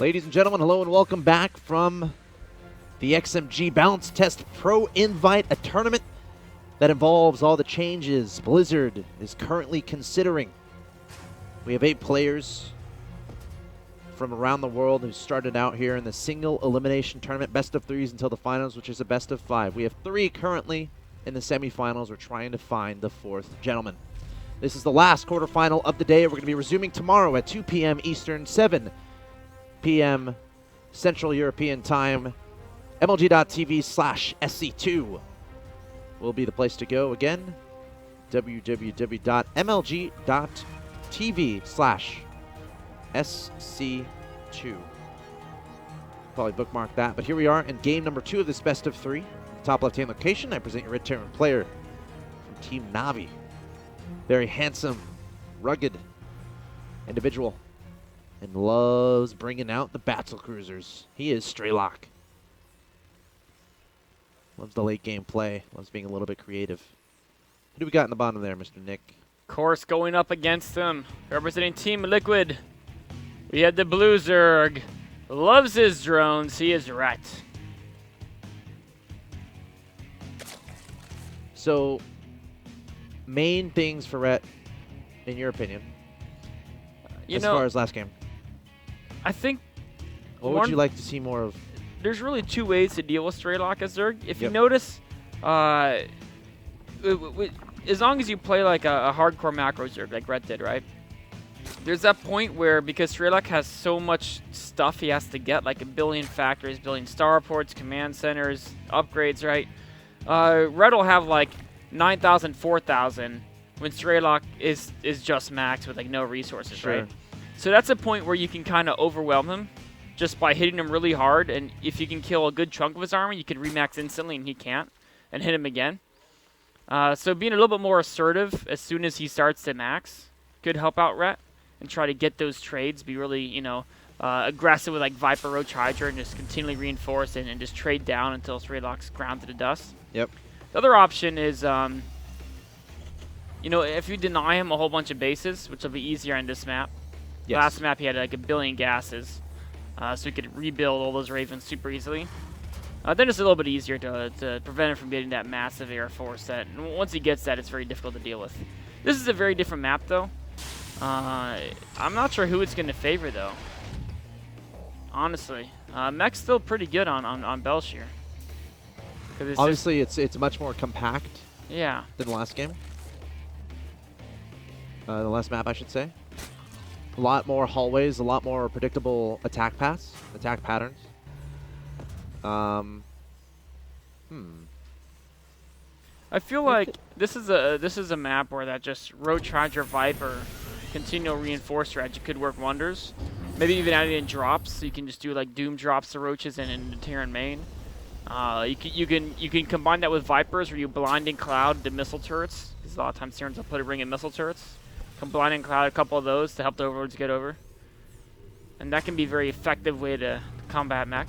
Ladies and gentlemen, hello and welcome back from the XMG Balance Test Pro Invite, a tournament that involves all the changes Blizzard is currently considering. We have 8 players from around the world who started out here in the single elimination tournament, best of 3s until the finals, which is a best of 5. We have 3 currently in the semifinals. We're trying to find the 4th gentleman. This is the last quarterfinal of the day. We're going to be resuming tomorrow at 2 p.m. Eastern, 7 p.m. Central European Time. MLG.TV/SC2 will be the place to go. Again, www.mlg.tv/SC2. Probably bookmark that. But here we are in game number 2 of this best of 3. Top left-hand location, I present your Red Terran player from Team Navi. Very handsome, rugged individual, and loves bringing out the battle cruisers. He is Strelok. Loves the late game play. Loves being a little bit creative. Who do we got in the bottom there, Mr. Nick? Of course, going up against them, representing Team Liquid, we had the Blue Zerg. Loves his drones. He is Rhett. So, main things for Rhett, in your opinion, as far as last game? I think what would you like to see more of? There's really 2 ways to deal with Strelok as Zerg. If you notice, as long as you play like a hardcore macro Zerg, like Rhett did, right? There's that point where, because Strelok has so much stuff he has to get, like a billion factories, billion starports, command centers, upgrades, right? Rhett will have like 9,000, 4,000 when Strelok is just max with like no resources, right? So that's a point where you can kind of overwhelm him just by hitting him really hard, and if you can kill a good chunk of his army, you can remax instantly and he can't, and hit him again. So being a little bit more assertive as soon as he starts to max could help out Rhett, and try to get those trades, be really, you know, aggressive with like Viper, Roach, Hydra, and just continually reinforce it and just trade down until Strelok's ground to the dust. Yep. The other option is, you know, if you deny him a whole bunch of bases, which will be easier on this map. Yes. Last map he had like a billion gases, so he could rebuild all those Ravens super easily. Then it's a little bit easier to prevent him from getting that massive air force that, once he gets that, it's very difficult to deal with. This is a very different map though. I'm not sure who it's going to favor though. Honestly, Mech's still pretty good on Belshir. Obviously, it's much more compact. Yeah. Than the last game. The last map, I should say. A lot more hallways, a lot more predictable attack patterns. I feel like this is a map where that just Roach, Hydra, Viper, continual reinforce strategy could work wonders. Maybe even adding in drops, so you can just do like Doom drops to Roaches and in the Terran main. You can combine that with Vipers, where you blinding cloud the missile turrets. Because a lot of times Terrans will put a ring in missile turrets. Combine and cloud a couple of those to help the overlords get over, and that can be a very effective way to combat mech.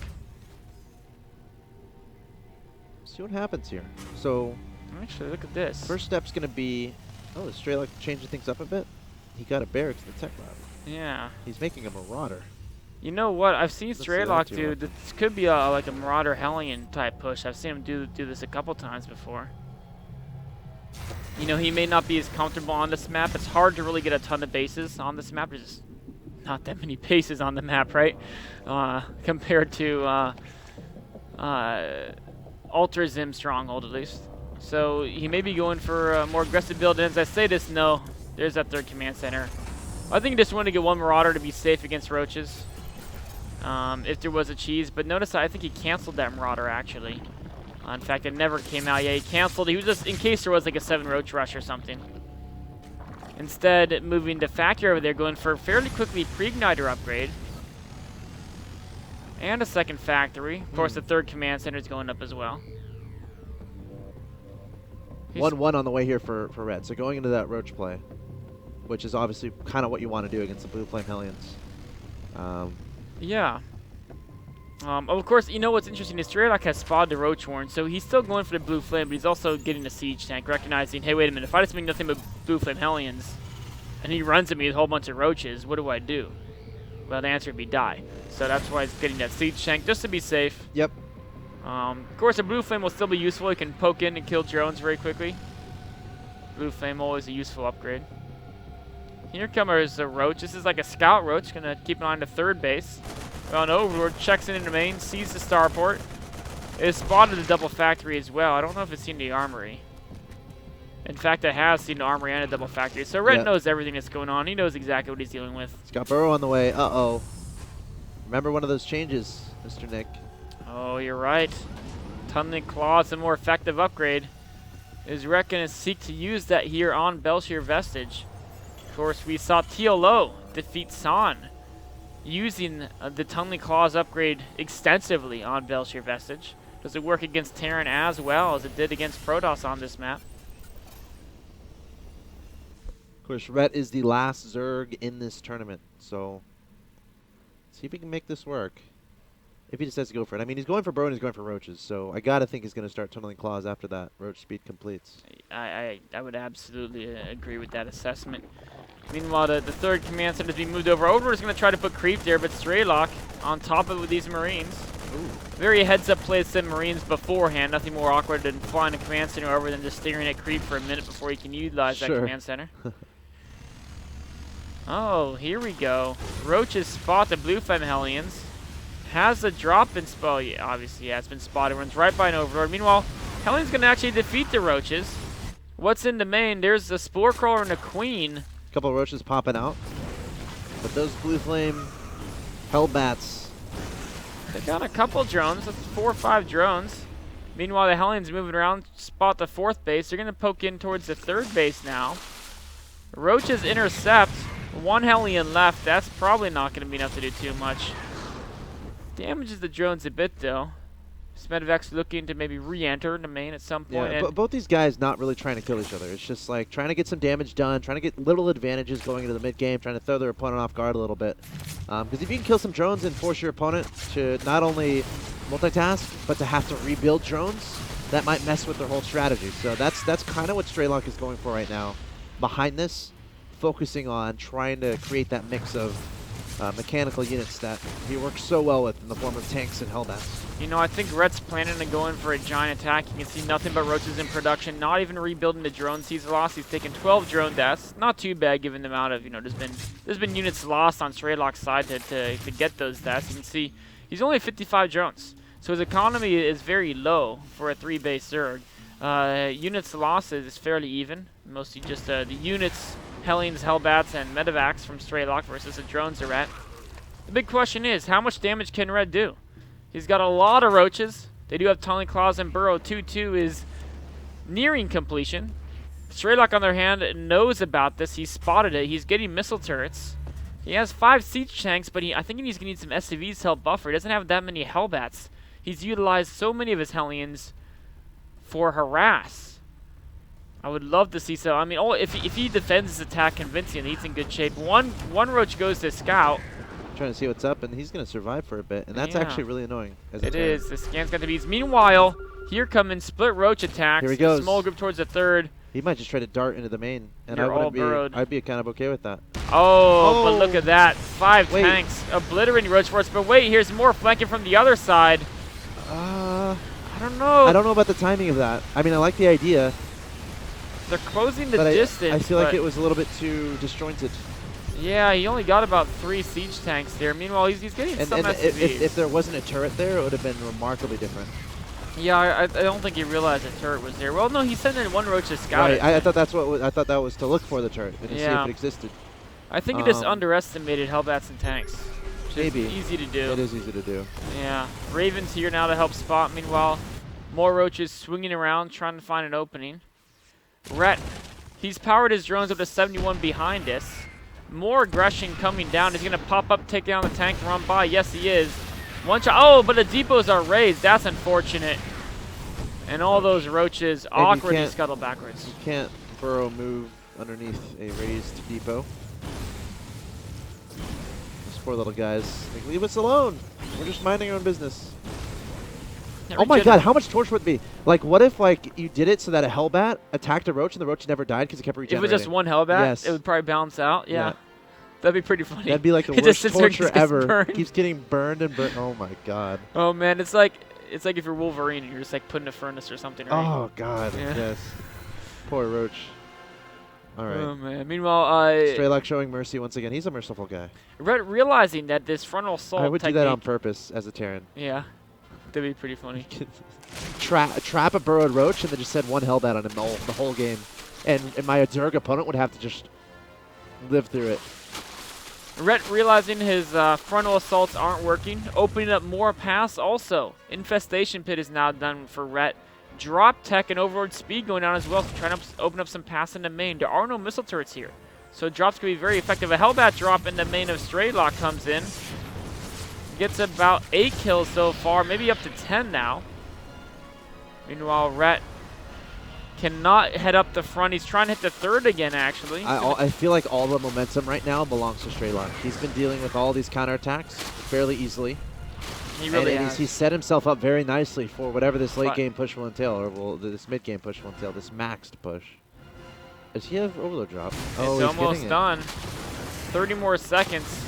See what happens here. So, actually, look at this. First step's gonna be, is Strelok changing things up a bit? He got a barracks in the tech lab. Yeah. He's making a marauder. You know what? I've seen Strelok do. This could be like a Marauder Hellion type push. I've seen him do this a couple times before. You know, he may not be as comfortable on this map. It's hard to really get a ton of bases on this map. There's just not that many bases on the map, right? Compared to Ultra Zim Stronghold, at least. So he may be going for a more aggressive build. And as I say this, no, there's that 3rd command center. I think he just wanted to get one Marauder to be safe against Roaches, if there was a cheese. But notice I think he canceled that Marauder, actually. In fact, it never came out. Yeah, he canceled. He was just in case there was like a 7 Roach rush or something. Instead, moving to Factory over there, going for a fairly quickly pre-igniter upgrade. And a 2nd factory. Of course, the 3rd command center is going up as well. 1-1 on the way here for Red. So going into that Roach play, which is obviously kind of what you want to do against the Blue Flame Hellions. Yeah. Of course, you know what's interesting is Strelok has spotted the Roach Horn, so he's still going for the Blue Flame, but he's also getting a Siege Tank, recognizing, hey, wait a minute, if I just make nothing but Blue Flame Hellions, and he runs at me with a whole bunch of Roaches, what do I do? Well, the answer would be die. So that's why it's getting that siege tank, just to be safe. Yep. Of course, a blue flame will still be useful. You can poke in and kill drones very quickly. Blue flame always a useful upgrade. Here comes the roach. This is like a scout roach. Gonna keep an eye on the third base. Well, an overlord checks in the main, sees the starport. It spotted the double factory as well. I don't know if it's seen the armory. In fact, it has seen the armory and a double factory. So Red knows everything that's going on. He knows exactly what he's dealing with. He's got burrow on the way. Uh-oh. Remember one of those changes, Mr. Nick. Oh, you're right. Tunneling Claw's a more effective upgrade. Is Rhett going to seek to use that here on Belshir Vestige? Of course, we saw TLO defeat San, using the Tunneling Claws upgrade extensively on Belshir Vestige. Does it work against Terran as well as it did against Protoss on this map? Of course, Rhett is the last Zerg in this tournament, so see if he can make this work. If he decides to go for it. I mean, he's going for burrow and he's going for roaches, so I gotta think he's gonna start tunneling claws after that roach speed completes. I would absolutely agree with that assessment. Meanwhile, the third command center is being moved over. Overlord is gonna try to put creep there, but Strelok on top of it with these Marines. Ooh. Very heads-up play to Marines beforehand. Nothing more awkward than flying a command center over than just staring at creep for a minute before you can utilize that command center. Oh, here we go. Roaches spot the blue flame Hellions. Has a drop in spell. Yeah, obviously, yeah, it's been spotted. Runs right by an overlord. Meanwhile, Hellions going to actually defeat the roaches. What's in the main? There's a Spore Crawler and a Queen. A couple of roaches popping out. But those blue flame Hellbats. They got a couple drones. That's 4 or 5 drones. Meanwhile, the Hellions moving around, spot the 4th base. They're going to poke in towards the 3rd base now. Roaches intercept. 1 Hellion left. That's probably not going to be enough to do too much. Damages the drones a bit, though. Smedevac's looking to maybe re-enter the main at some point. Yeah, but both these guys not really trying to kill each other. It's just like trying to get some damage done, trying to get little advantages going into the mid-game, trying to throw their opponent off guard a little bit. Because if you can kill some drones and force your opponent to not only multitask, but to have to rebuild drones, that might mess with their whole strategy. So that's kind of what Strelok is going for right now. Behind this, focusing on trying to create that mix of mechanical units that he works so well with in the form of tanks and Hellbats. You know, I think Rhett's planning to go in for a giant attack. You can see nothing but roaches in production, not even rebuilding the drones he's lost. He's taken 12 drone deaths. Not too bad given the amount of, you know, there's been units lost on Strelok's side to get those deaths. You can see he's only 55 drones. So his economy is very low for a 3-base Zerg. Units lost is fairly even. Mostly just the units, Hellions, Hellbats, and Medevacs from Strelok versus the drones are at. The big question is, how much damage can Red do? He's got a lot of roaches. They do have Tunneling Claws and Burrow. 2-2 is nearing completion. Strelok, on the other hand, knows about this. He spotted it. He's getting missile turrets. He has 5 siege tanks, but I think he's going to need some SCVs to help buffer. He doesn't have that many Hellbats. He's utilized so many of his Hellions for harass. I would love to see so. I mean, if he defends his attack convincingly, he's in good shape. One roach goes to scout. Trying to see what's up, and he's going to survive for a bit, and that's actually really annoying. It is. The scan's got the bees. Meanwhile, here come in split roach attacks. Here he goes. Small group towards the 3rd. He might just try to dart into the main, and I'd be kind of okay with that. Oh, but look at that. 5 tanks obliterating roach force. But wait, here's more flanking from the other side. I don't know. I don't know about the timing of that. I mean, I like the idea. They're closing the distance. I feel like it was a little bit too disjointed. Yeah, he only got about 3 siege tanks there. Meanwhile, he's getting some SCVs. If there wasn't a turret there, it would have been remarkably different. Yeah, I don't think he realized the turret was there. Well, no, he sent in 1 roach to scout it. I thought that was to look for the turret and to see if it existed. I think he just underestimated Hellbats and tanks. Maybe. Easy to do. It is easy to do. Yeah. Raven's here now to help spot. Meanwhile, more roaches swinging around trying to find an opening. Rhett, he's powered his drones up to 71 behind us. More aggression coming down. He's going to pop up, take down the tank, run by. Yes, he is. One shot. Oh, but the depots are raised. That's unfortunate. And all those roaches awkwardly scuttle backwards. You can't burrow move underneath a raised depot. Those poor little guys. Like, leave us alone. We're just minding our own business. Oh my god, how much torch would it be? Like, what if, like, you did it so that a Hellbat attacked a roach and the roach never died because it kept regenerating? If it was just 1 Hellbat, it would probably balance out. Yeah. That'd be pretty funny. That'd be like the He just worst sits there and torture just gets ever. burned. Keeps getting burned and burned. Oh my god. Oh man, it's like if you're Wolverine and you're just like put in a furnace or something, right? Oh god. Yeah. Yes. Poor Roach. All right. Oh man. Meanwhile, Strelok showing mercy once again. He's a merciful guy. realizing that this frontal assault I would do technique, that on purpose as a Terran. yeah, that'd be pretty funny. Trap a burrowed Roach and then just send one Hellbat on him the whole game. And my Zerg opponent would have to just live through it. Rhett realizing his frontal assaults aren't working, opening up more paths also. Infestation Pit is now done for Rhett. Drop tech and overlord speed going down as well, so trying to open up some paths in the main. There are no missile turrets here, so drops can be very effective. A Hellbat drop in the main of Strelok comes in. Gets about 8 kills so far, maybe up to 10 now. Meanwhile, Rhett cannot head up the front. He's trying to hit the third again, actually. I feel like all the momentum right now belongs to Strelok. He's been dealing with all these counterattacks fairly easily. He really and has. he's set himself up very nicely for whatever this late game push will entail, or this mid game push will entail, this maxed push. Does he have overload drop? It's almost done. 30 more seconds.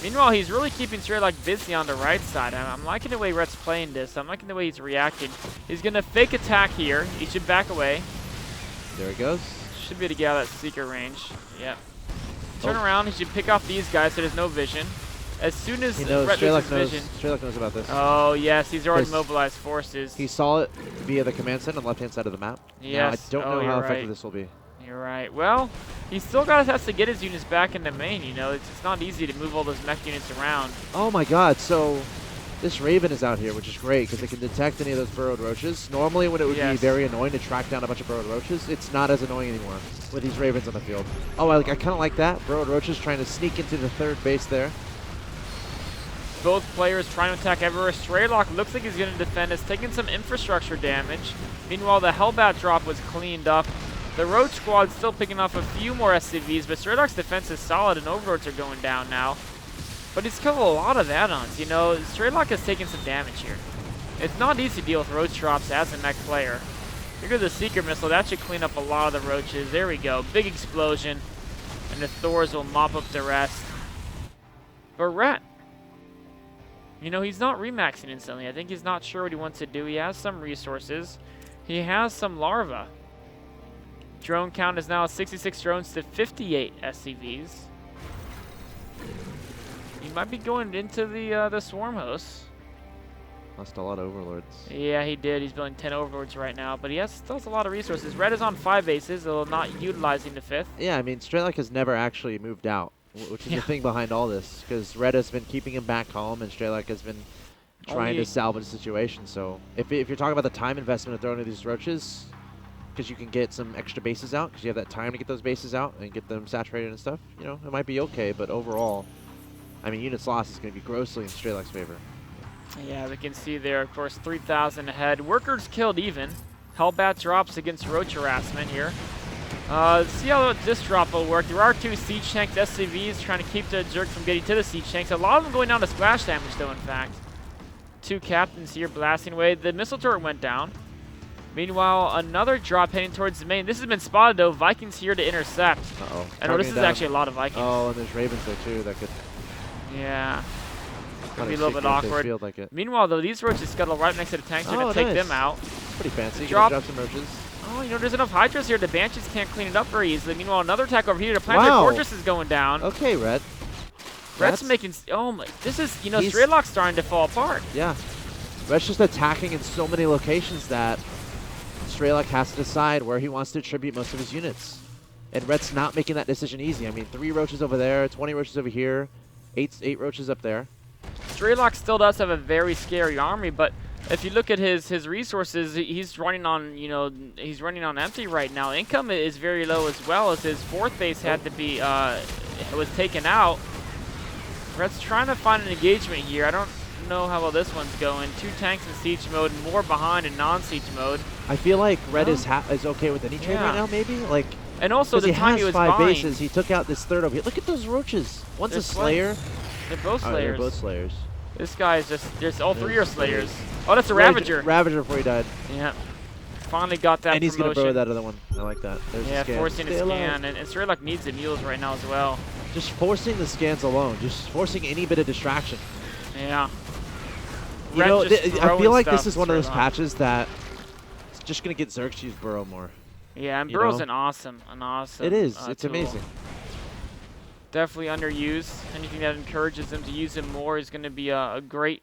Meanwhile, he's really keeping Strelok busy on the right side. I'm liking the way Rhett's playing this. I'm liking the way he's reacting. He's going to fake attack here. He should back away. There he goes. Should be able to get out of that seeker range. Yep. Turn around. He should pick off these guys so there's no vision. As soon as Rhett loses vision. Strelok knows about this. Oh, yes. He's already mobilized forces. He saw it via the command center on the left-hand side of the map. Yes. Now, I don't know how effective this will be. You're right. Well, he still has to get his units back in the main, you know. It's not easy to move all those mech units around. Oh my god, so this Raven is out here, which is great because it can detect any of those burrowed roaches. Normally when it would be very annoying to track down a bunch of burrowed roaches, it's not as annoying anymore with these Ravens on the field. Oh, I kind of like that. Burrowed roaches trying to sneak into the third base there. Both players trying to attack everywhere. Strelok looks like he's going to defend. It's taking some infrastructure damage. Meanwhile, the Hellbat drop was cleaned up. The Roach Squad's still picking off a few more SCVs, but Strelok's defense is solid and Overlords are going down now. But he's killed a lot of add-ons. You know, Strelok has taken some damage here. It's not easy to deal with Roach drops as a mech player. Here goes the Seeker Missile. That should clean up a lot of the Roaches. There we go. Big explosion. And the Thors will mop up the rest. But Rhett, you know, he's not remaxing instantly. I think he's not sure what he wants to do. He has some resources. He has some larvae. Drone count is now 66 drones to 58 SCVs. He might be going into the swarm hosts. Lost a lot of Overlords. Yeah, he did. He's building 10 Overlords right now, but he still has a lot of resources. Red is on 5 bases, though not utilizing the 5th. Yeah, I mean, Strelok has never actually moved out, which is the thing behind all this, because Red has been keeping him back home, and Strelok has been trying to salvage the situation. So if you're talking about the time investment of throwing these roaches, because you can get some extra bases out, because you have that time to get those bases out and get them saturated and stuff, you know, it might be okay, but overall, I mean, units lost is going to be grossly in Strelok's favor. Yeah, we can see there, of course, 3,000 ahead. Workers killed even. Hellbat drops against Roach Harassment here. See how this drop will work. There are 2 siege tanks, SCVs, trying to keep the Zerg from getting to the siege tanks. A lot of them going down to splash damage, though, in fact. 2 captains here blasting away. The missile turret went down. Meanwhile, another drop heading towards the main. This has been spotted, though. Vikings here to intercept. Uh-oh. I know this is actually a lot of Vikings. Oh, and there's Ravens there, too. That could... Yeah. Could be a little bit awkward. Like it. Meanwhile, though, these roaches scuttle right next to the tanks. They're going to take them out. Pretty fancy. Drop some roaches. Oh, you know, there's enough Hydras here. The Banshees can't clean it up very easily. Meanwhile, another attack over here. The Planetary Fortress is going down. Okay, Red. Red's making... Oh, my... This is... You know, Strelok's starting to fall apart. Yeah. Red's just attacking in so many locations that Strelok has to decide where he wants to attribute most of his units. And Red's not making that decision easy. I mean, 3 roaches over there, 20 roaches over here, 8 roaches up there. Strelok still does have a very scary army, but if you look at his resources, he's running on, you know, he's running on empty right now. Income is very low as well, as his 4th base had to be was taken out. Red's trying to find an engagement here. I don't know how well this one's going. 2 tanks in siege mode, more behind in non-siege mode. I feel like Red is okay with any trade right now, maybe. Like, and also the time he was 5 buying, bases. He took out this 3rd over here. Look at those roaches. One's a Slayer. They're both Slayers. They're both Slayers. This guy is just, there's all 3 are Slayers. Oh, that's a Ravager. Ravager before he died. Yeah. Finally got that and he's going to promotion. burrow that other one. I like that. There's forcing a scan. And Strelok needs the mules right now as well. Just forcing the scans alone, just forcing any bit of distraction. Yeah. You know, I feel like this is one of those Strelok. patches that it's just gonna get Zerg to use Burrow more. Yeah, and you Burrow's know? an awesome. It is. It's tool. amazing. Definitely underused. Anything that encourages them to use him more is going to be a great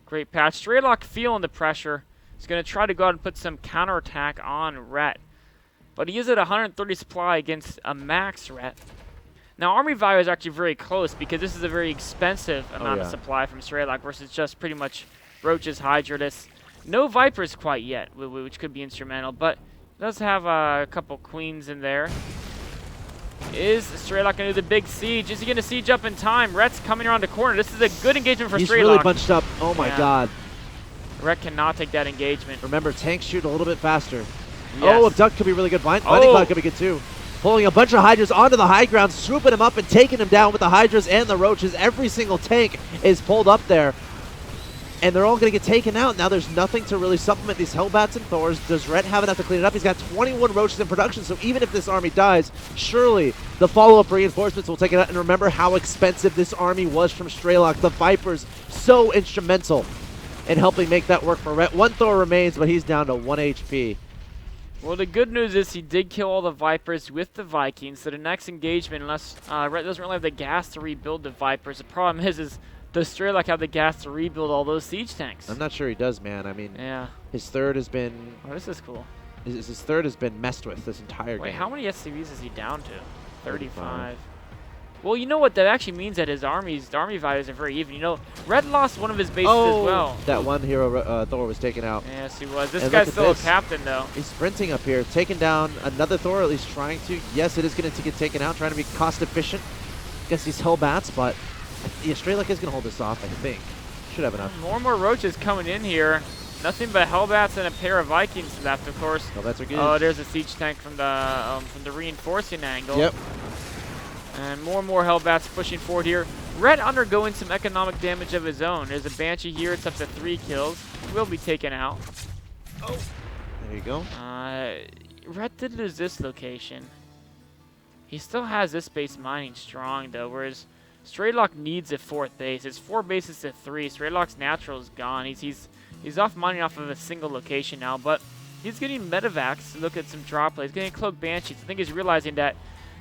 patch. Strelok feeling the pressure. He's going to try to go out and put some counterattack on Rhett. But he is at 130 supply against a max Rhett. Now, army value is actually very close because this is a very expensive amount of supply from Strelok versus just pretty much Roaches, Hydrodus. No Vipers quite yet, which could be instrumental, but does have a couple Queens in there. Is Strelok going to do the big siege? Is he going to siege up in time? Rhett's coming around the corner. This is a good engagement for Strelok. He's really bunched up. Oh my god. Rhett cannot take that engagement. Remember, tanks shoot a little bit faster. Yes. Oh, Abduct could be really good. Blinding Cloud could be good too. Pulling a bunch of Hydras onto the high ground, swooping him up and taking him down with the Hydras and the Roaches. Every single tank is pulled up there. And they're all going to get taken out. Now there's nothing to really supplement these Hellbats and Thors. Does Rhett have enough to clean it up? He's got 21 Roaches in production, so even if this army dies, surely the follow-up reinforcements will take it out. And remember how expensive this army was from Strelok. The Vipers, so instrumental in helping make that work for Rhett. One Thor remains, but he's down to 1 HP. Well, the good news is he did kill all the Vipers with the Vikings, so the next engagement, unless Rhett doesn't really have the gas to rebuild the Vipers, the problem is does Strelok have the gas to rebuild all those siege tanks? I'm not sure he does, man. I mean, his third has been... Oh, this is cool. His third has been messed with this entire game. Wait, how many SCVs is he down to? 35. Well, you know what? That actually means that his army values are very even. You know, Red lost one of his bases as well. That one hero Thor was taken out. Yes, he was. This guy's still a captain, though. He's sprinting up here, taking down another Thor, at least trying to. Yes, it is going to get taken out, trying to be cost efficient against these Hellbats, but yeah, Strelok is going to hold this off, I think. Should have enough. More and more Roaches coming in here. Nothing but Hellbats and a pair of Vikings left, of course. Hellbats are good. Oh, there's a siege tank from the reinforcing angle. Yep. And more Hellbats pushing forward here. Red undergoing some economic damage of his own. There's a Banshee here. It's up to 3 kills. Will be taken out. Oh. There you go. Red did lose this location. He still has this base mining strong, though, whereas Strelok needs a 4th base. It's 4 bases to 3. Strelok's natural is gone. He's off mining off of a single location now, but he's getting medevacs to look at some drop plays. He's getting cloak banshees. I think he's realizing that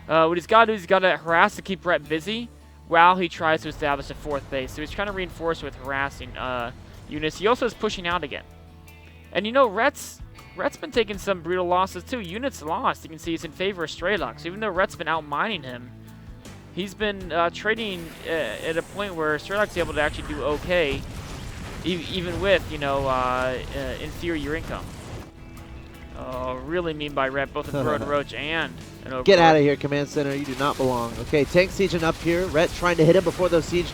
what he's got to do is he's got to harass to keep Rhett busy while he tries to establish a 4th base. So he's trying to reinforce with harassing units. He also is pushing out again. And you know, Rhett's been taking some brutal losses too. Units lost. You can see he's in favor of Strelok. So even though Rhett's been out mining him, he's been trading at a point where Strelok's able to actually do okay, even with, you know, inferior income. Oh, really mean by Rhett, both a Burrowed Roach and an Overlord. Get out of here, Command Center. You do not belong. Okay, tank sieging up here. Rhett trying to hit him before those tanks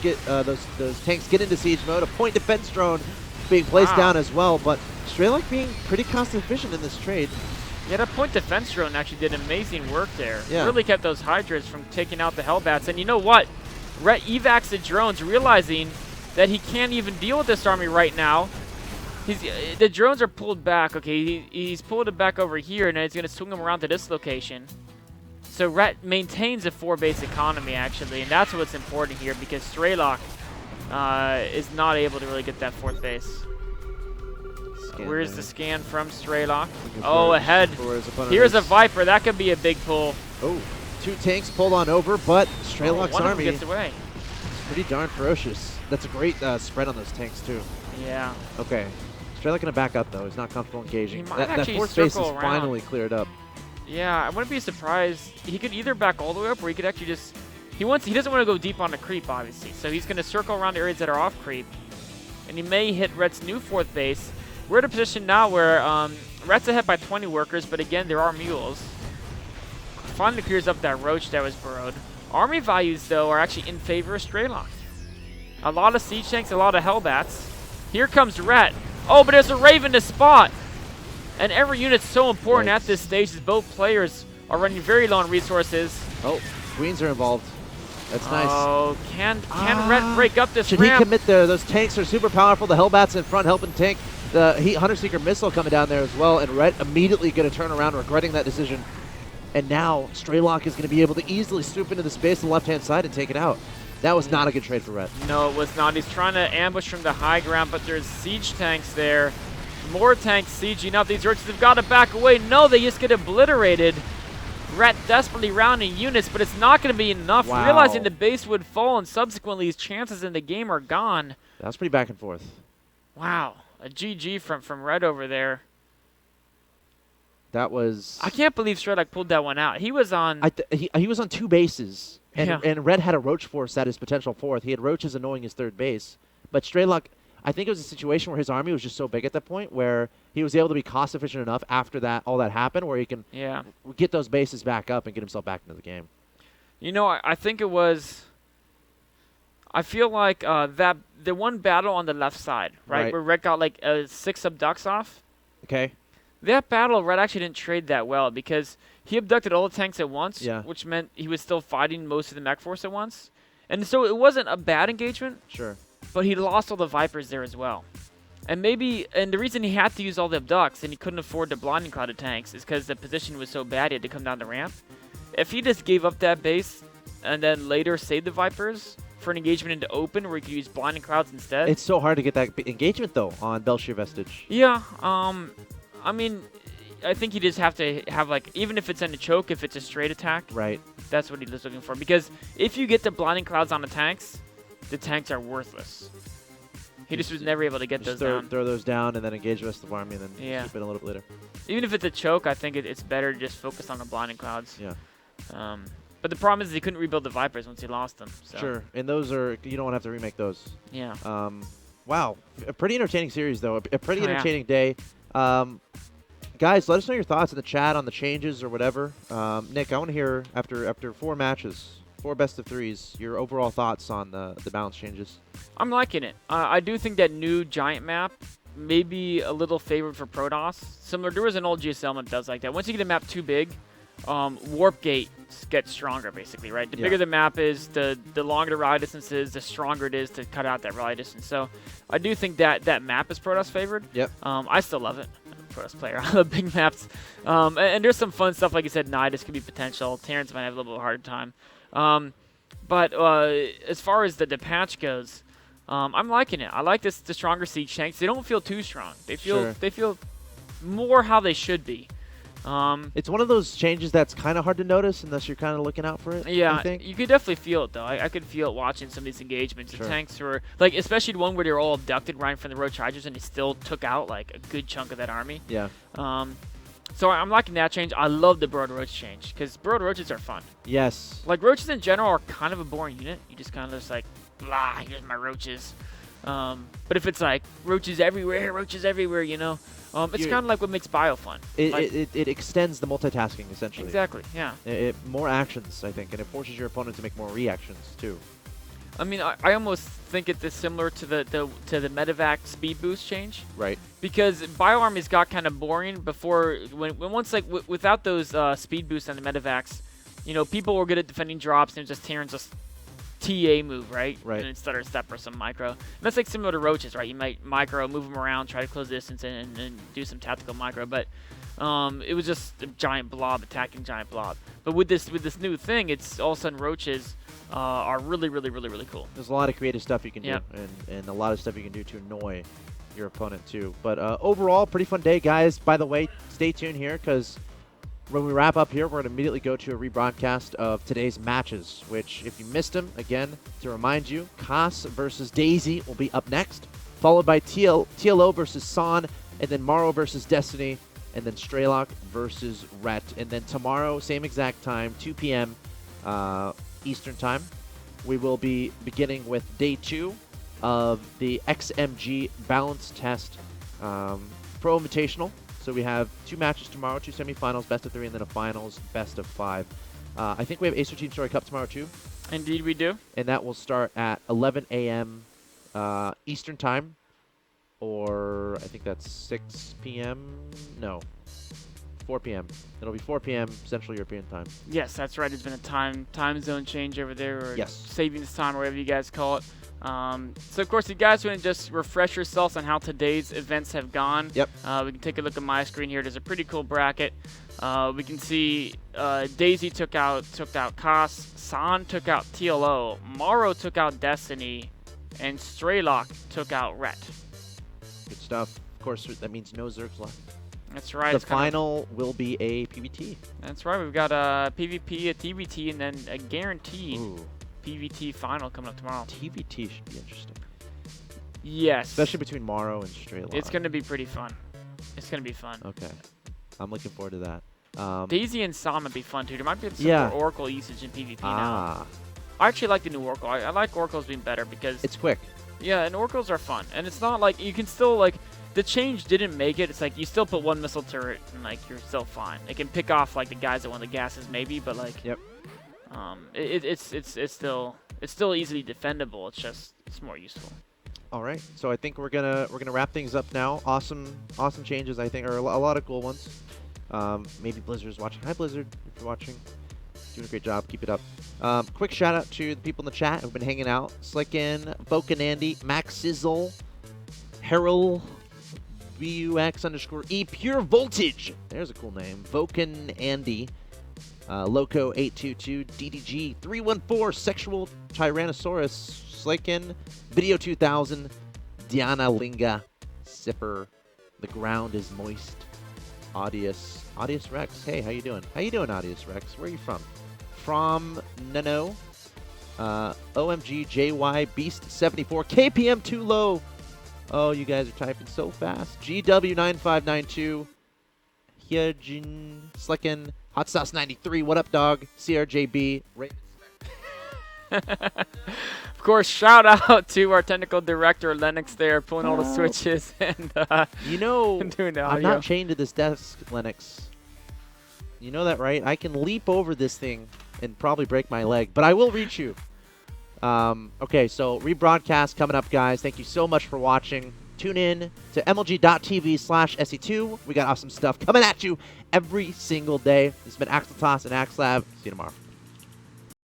get into siege mode. A point defense drone being placed down as well, but Strelok being pretty cost efficient in this trade. Yeah, that point defense drone actually did amazing work there. Yeah. Really kept those Hydras from taking out the Hellbats. And you know what? Rhett evacs the drones, realizing that he can't even deal with this army right now. The drones are pulled back. Okay, he's pulled it back over here, and he's going to swing them around to this location. So Rhett maintains a 4-base economy, actually, and that's what's important here because Strelok is not able to really get that 4th base. Where's the scan from Strelok? Oh, ahead. Here's a Viper. That could be a big pull. Oh, 2 tanks pulled on over, but Strelok's one army gets away. It's pretty darn ferocious. That's a great spread on those tanks, too. Yeah. Okay. Strelok gonna back up, though. He's not comfortable engaging. He might That 4th base is finally cleared up. Yeah, I wouldn't be surprised. He could either back all the way up, or he could actually just... He doesn't want to go deep on the creep, obviously. So he's going to circle around areas that are off creep. And he may hit Rhett's new 4th base. We're in a position now where Rhett's ahead by 20 workers, but again, there are mules. Finally clears up that Roach that was burrowed. Army values, though, are actually in favor of Strelok. A lot of siege tanks, a lot of Hellbats. Here comes Rhett. Oh, but there's a Raven to spot. And every unit's so important at this stage as both players are running very low on resources. Oh, Queens are involved. That's nice. Oh, can Rhett break up this Should ramp? he commit there? Those tanks are super powerful. The Hellbats in front helping tank. The Hunter Seeker missile coming down there as well. And Rhett immediately going to turn around, regretting that decision. And now Strelok is going to be able to easily swoop into the space on the left-hand side and take it out. That was not a good trade for Red. No, it was not. He's trying to ambush from the high ground, but there's siege tanks there. More tanks sieging up. These roaches have got to back away. No, they just get obliterated. Ret desperately rounding units, but it's not going to be enough. Wow. Realizing the base would fall, and subsequently his chances in the game are gone. That was pretty back and forth. Wow, a GG from Red over there. That was... I can't believe Strelok pulled that one out. He was on... he was on 2 bases, and, Yeah. and Red had a Roach force at his potential 4th. He had Roaches annoying his 3rd base. But Strelok, I think it was a situation where his army was just so big at that point where he was able to be cost efficient enough after that all that happened where he can get those bases back up and get himself back into the game. You know, I think it was... I feel like that the one battle on the left side, right? Where Red got like 6 abducts off. Okay. That battle, Red actually didn't trade that well because he abducted all the tanks at once, which meant he was still fighting most of the mech force at once. And so it wasn't a bad engagement. Sure. But he lost all the Vipers there as well. And the reason he had to use all the abducts and he couldn't afford the blinding cloud of tanks is because the position was so bad he had to come down the ramp. If he just gave up that base and then later saved the Vipers for an engagement into open where he could use blinding clouds instead. It's so hard to get that engagement though on Belshir Vestige. Yeah, I mean, I think you just have to have, like, even if it's in a choke, if it's a straight attack, that's what he was looking for. Because if you get the blinding clouds on the tanks are worthless. He just was never able to get those down. Throw those down and then engage the rest of the army and then keep it a little bit later. Even if it's a choke, I think it's better to just focus on the blinding clouds. Yeah. But the problem is he couldn't rebuild the Vipers once he lost them. So. Sure, and those are, you don't want to have to remake those. Yeah. Wow, a pretty entertaining series though, a pretty entertaining day. Guys, let us know your thoughts in the chat on the changes or whatever. Nick, I want to hear, after 4 matches, 4 best of 3s, your overall thoughts on the balance changes. I'm liking it. I do think that new giant map may be a little favored for Protoss. Similar, there was an old GSL that does like that. Once you get a map too big, warp gates get stronger, basically, right? The bigger the map is, the longer the rally distance is, the stronger it is to cut out that rally distance. So I do think that map is Protoss favored. Yep. I still love it. I'm a Protoss player. I love big maps. And there's some fun stuff, like you said, Nidus could be potential. Terrans might have a little bit of a hard time. But as far as the patch goes, I'm liking it. I like the stronger siege tanks. They don't feel too strong. They feel more how they should be. It's one of those changes that's kind of hard to notice unless you're kind of looking out for it. Yeah, I think. you could definitely feel it though. I could feel it watching some of these engagements. The tanks were like, especially the one where they were all abducted right from the Roach Chargers, and they still took out like a good chunk of that army. Yeah. So I'm liking that change. I love the Broad Roach change because Broad Roaches are fun. Yes. Like Roaches in general are kind of a boring unit. You just kind of just like, blah, here's my Roaches. But if it's like roaches everywhere, you know, it's kind of like what makes Bio fun. It extends the multitasking, essentially. Exactly, yeah. More actions, I think, and it forces your opponent to make more reactions, too. I mean, I almost think it's similar to the medevac speed boost change. Right. Because Bio armies got kind of boring before, when once, like, without those speed boosts on the medevacs, you know, people were good at defending drops, and just Terrans just TA move, right? Right. And stutter step or some micro. And that's like similar to roaches, right? You might micro, move them around, try to close distance, and do some tactical micro. But it was just a giant blob attacking giant blob. But with this new thing, it's all of a sudden roaches are really cool. There's a lot of creative stuff you can do, and a lot of stuff you can do to annoy your opponent too. But overall, pretty fun day, guys. By the way, stay tuned here because when we wrap up here, we're going to immediately go to a rebroadcast of today's matches, which, if you missed them, again, to remind you, Koss versus Daisy will be up next, followed by TLO versus San, and then Morrow versus Destiny, and then Strelok versus Ret. And then tomorrow, same exact time, 2 p.m. Eastern Time, we will be beginning with Day 2 of the XMG Balance Test Pro Invitational. So we have 2 matches tomorrow, 2 semifinals, best of 3, and then a finals, best of 5. I think we have Acer Team Story Cup tomorrow too. Indeed we do. And that will start at 11 a.m. Eastern Time, or I think that's 6 p.m. No, 4 p.m. It'll be 4 p.m. Central European Time. Yes, that's right. There's been a time zone change over there, or yes, savings time, whatever you guys call it. So of course, you guys want to just refresh yourselves on how today's events have gone. Yep. We can take a look at my screen here. There's a pretty cool bracket. We can see Daisy took out Koss, San took out TLO, Morrow took out Destiny, and Strelok took out Ret. Good stuff. Of course, that means no Zergs left. That's right. The final will be a PvT. That's right. We've got a PvP, a TvT, and then a guaranteed Ooh. PvT final coming up tomorrow. TvT should be interesting. Yes. Especially between Morrow and Strelok. It's going to be pretty fun. It's going to be fun. Okay. I'm looking forward to that. Daisy and Sam would be fun too. There might be some Yeah. more Oracle usage in PvP now. Ah. I actually like the new Oracle. I like Oracles being better because It's quick. yeah, and Oracles are fun. And it's not like you can still like the change didn't make it. It's like you still put one missile turret and like you're still fine. It can pick off like the guys that want the gases maybe, but like Yep. it's still easily defendable. It's more useful. All right. So I think we're gonna wrap things up now. Awesome changes, I think, or a lot of cool ones. Maybe Blizzard's watching. Hi Blizzard, if you're watching. Doing a great job. Keep it up. Quick shout out to the people in the chat who've been hanging out. Slickin, Voken Andy, Max Sizzle, Harold, VUX_E, Pure Voltage. There's a cool name. Voken Andy, Loco822, DDG 314, Sexual Tyrannosaurus, Slickin, Video 2000, Diana Linga, Sipper, The Ground is Moist, Audius Rex. Hey, how you doing? How you doing, Audius Rex? Where are you from? From Nano, OMG JY Beast 74, KPM too low. Oh, you guys are typing so fast. GW9592, Hyojin, Slickin, Hot Sauce 93. What up, dog? CRJB. Of course, shout out to our technical director Lennox there, pulling all the switches and you know, doing the I'm audio. not chained to this desk, Lennox. You know that, right? I can leap over this thing and probably break my leg, but I will reach you. Okay, so rebroadcast coming up, guys. Thank you so much for watching. Tune in to mlg.tv/SE2. We got awesome stuff coming at you every single day. This has been Axel Toss and Axlab. See you tomorrow.